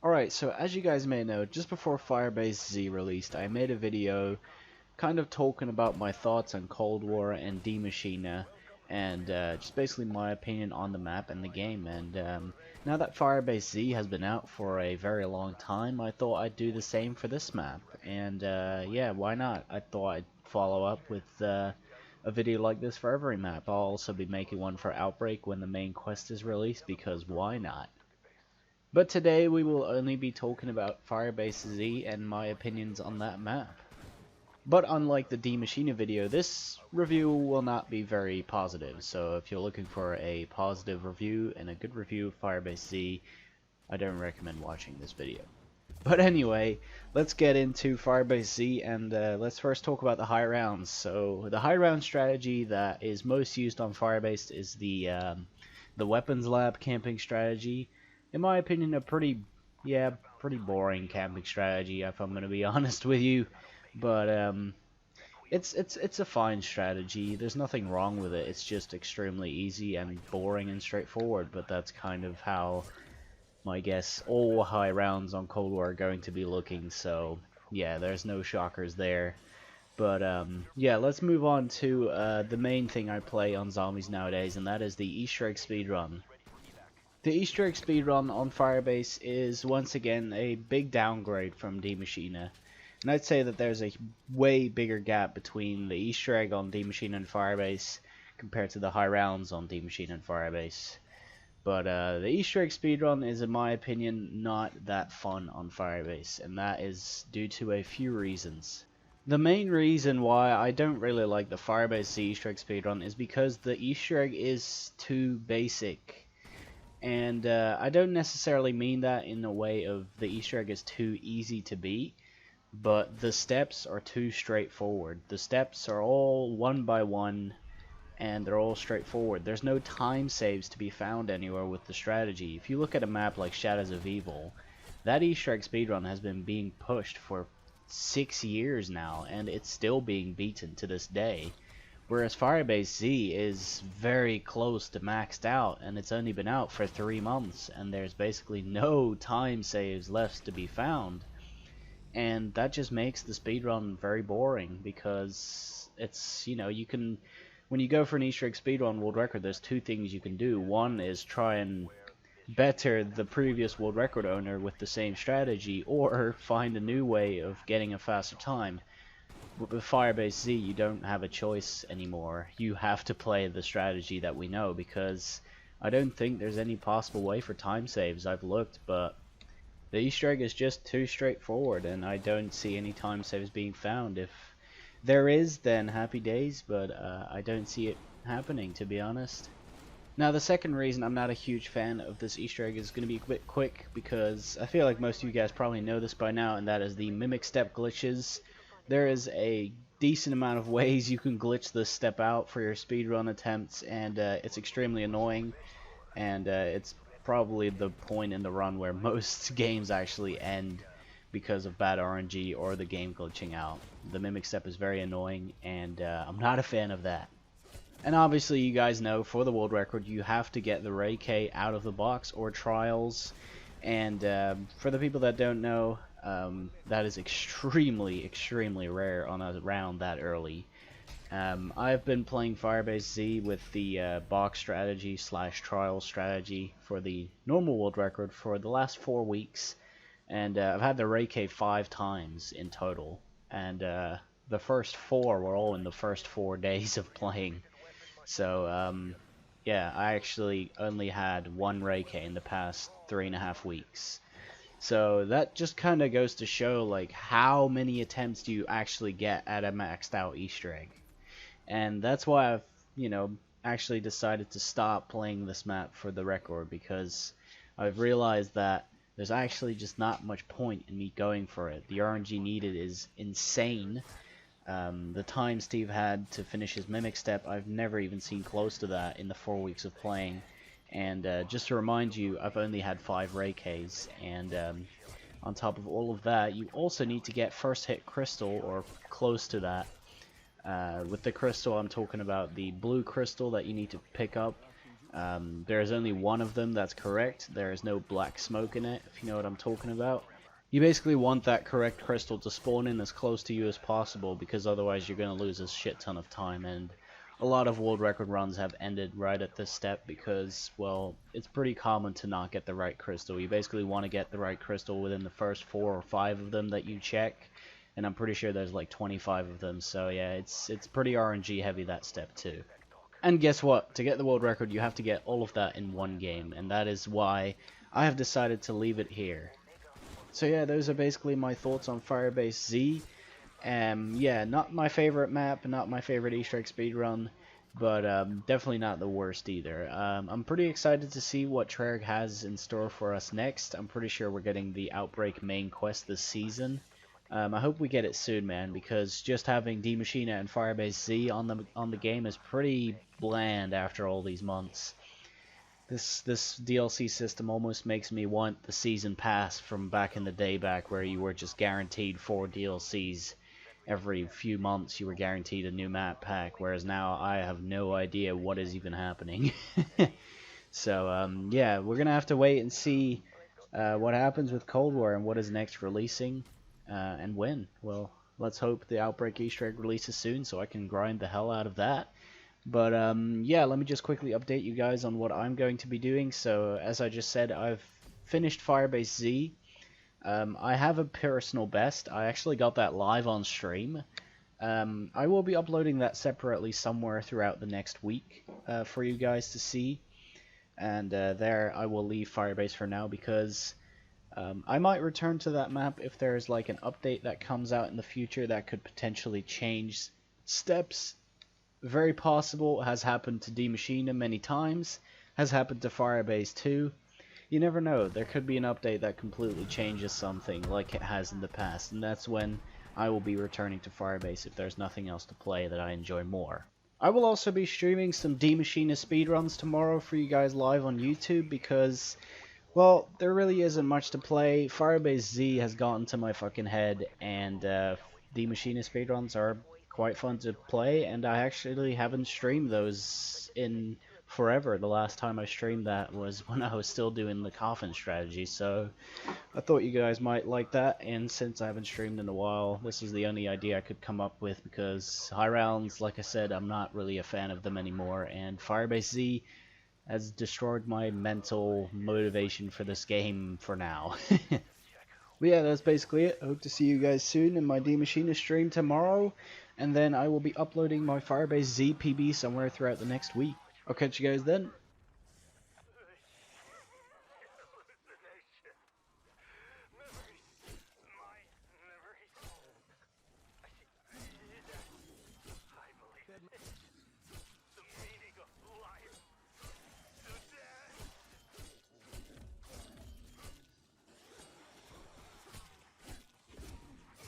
Alright, so as you guys may know, just before Firebase Z released, I made a video kind of talking about my thoughts on Cold War and D Machina, and just basically my opinion on the map and the game. And now that Firebase Z has been out for a very long time, I thought I'd do the same for this map. And yeah, why not? I thought I'd follow up with a video like this for every map. I'll also be making one for Outbreak when the main quest is released, because why not? But today we will only be talking about Firebase Z and my opinions on that map. But unlike the D Machina video, this review will not be very positive, so if you're looking for a positive review and a good review of Firebase Z, I don't recommend watching this video. But anyway, let's get into Firebase Z, and let's first talk about the high rounds. So the high round strategy that is most used on Firebase is the weapons lab camping strategy. In my opinion, a pretty boring camping strategy, if I'm gonna be honest with you. But it's a fine strategy. There's nothing wrong with it. It's just extremely easy and boring and straightforward. But that's kind of how, I guess, all high rounds on Cold War are going to be looking. So yeah, there's no shockers there. But yeah, let's move on to the main thing I play on zombies nowadays, and that is the Easter egg speedrun. The Easter egg speedrun on Firebase is once again a big downgrade from D Machina. And I'd say that there's a way bigger gap between the Easter egg on D Machina and Firebase compared to the high rounds on D Machina and Firebase. But the Easter egg speedrun is, in my opinion, not that fun on Firebase, and that is due to a few reasons. The main reason why I don't really like the Firebase Easter egg speedrun is because the Easter egg is too basic. And I don't necessarily mean that in a way of the Easter egg is too easy to beat, but the steps are too straightforward. The steps are all one by one, and they're all straightforward. There's no time saves to be found anywhere with the strategy. If you look at a map like Shadows of Evil, that Easter egg speedrun has been being pushed for 6 years now, and it's still being beaten to this day. Whereas Firebase Z is very close to maxed out, and it's only been out for 3 months, and there's basically no time saves left to be found. And that just makes the speedrun very boring, because it's, you can, when you go for an Easter egg speedrun world record, there's two things you can do. One is try and better the previous world record owner with the same strategy, or find a new way of getting a faster time. But with Firebase Z, you don't have a choice anymore. You have to play the strategy that we know, because I don't think there's any possible way for time saves. I've looked, but the Easter egg is just too straightforward, and I don't see any time saves being found. If there is, then happy days, but I don't see it happening, to be honest. Now, the second reason I'm not a huge fan of this Easter egg is going to be a bit quick, because I feel like most of you guys probably know this by now, and that is the mimic step glitches. There is a decent amount of ways you can glitch this step out for your speedrun attempts, and it's extremely annoying, and it's probably the point in the run where most games actually end because of bad RNG or the game glitching out. The mimic step is very annoying, and I'm not a fan of that. And obviously, you guys know, for the world record, you have to get the Ray K out of the box or trials, and for the people that don't know, that is extremely rare on a round that early. I've been playing Firebase Z with the box strategy / trial strategy for the normal world record for the last 4 weeks, and I've had the Ray K 5 times in total, and the first 4 were all in the first 4 days of playing. So yeah, I actually only had 1 Ray K in the past 3.5 weeks. So that just kind of goes to show, like, how many attempts do you actually get at a maxed out Easter egg. And that's why I've, actually decided to stop playing this map for the record, because I've realized that there's actually just not much point in me going for it. The RNG needed is insane. The time Steve had to finish his mimic step, I've never even seen close to that in the 4 weeks of playing. And just to remind you, I've only had 5 Ray Ks, and on top of all of that, you also need to get first hit crystal, or close to that. With the crystal, I'm talking about the blue crystal that you need to pick up There is only one of them that's correct. There is no black smoke in it, if you know what I'm talking about. You basically want that correct crystal to spawn in as close to you as possible, because otherwise you're going to lose a shit ton of time, and a lot of world record runs have ended right at this step because, well, it's pretty common to not get the right crystal. You basically want to get the right crystal within the first 4 or 5 of them that you check, and I'm pretty sure there's like 25 of them, so yeah, it's pretty RNG heavy, that step too. And guess what? To get the world record, you have to get all of that in one game, and that is why I have decided to leave it here. So yeah, those are basically my thoughts on Firebase Z. Yeah, not my favorite map, not my favorite Easter egg speedrun, but definitely not the worst either. I'm pretty excited to see what Treyarch has in store for us next. I'm pretty sure we're getting the Outbreak main quest this season. I hope we get it soon, man, because just having D Machina and Firebase Z on the game is pretty bland after all these months. This DLC system almost makes me want the season pass from back in the day, back where you were just guaranteed 4 DLCs every few months. You were guaranteed a new map pack, whereas now I have no idea what is even happening. So yeah, we're gonna have to wait and see what happens with Cold War and what is next releasing. And when? Well, let's hope the Outbreak Easter egg releases soon so I can grind the hell out of that. But yeah, let me just quickly update you guys on what I'm going to be doing. So as I just said, I've finished Firebase Z. I have a personal best. I actually got that live on stream. I will be uploading that separately somewhere throughout the next week for you guys to see. And there I will leave Firebase for now, because I might return to that map if there's like an update that comes out in the future that could potentially change steps. Very possible. Has happened to D Machina many times. Has happened to Firebase too. You never know. There could be an update that completely changes something like it has in the past, and that's when I will be returning to Firebase if there's nothing else to play that I enjoy more. I will also be streaming some D Machina speedruns tomorrow for you guys live on YouTube, because, well, there really isn't much to play. Firebase Z has gotten to my fucking head, and D Machina speedruns are quite fun to play, and I actually haven't streamed those in forever. The last time I streamed that was when I was still doing the coffin strategy, so I thought you guys might like that, and since I haven't streamed in a while, this is the only idea I could come up with, because high rounds, like I said, I'm not really a fan of them anymore, and Firebase Z has destroyed my mental motivation for this game for now. But yeah, that's basically it. I hope to see you guys soon in my D Machina stream tomorrow, and then I will be uploading my Firebase Z PB somewhere throughout the next week. I'll catch you guys then.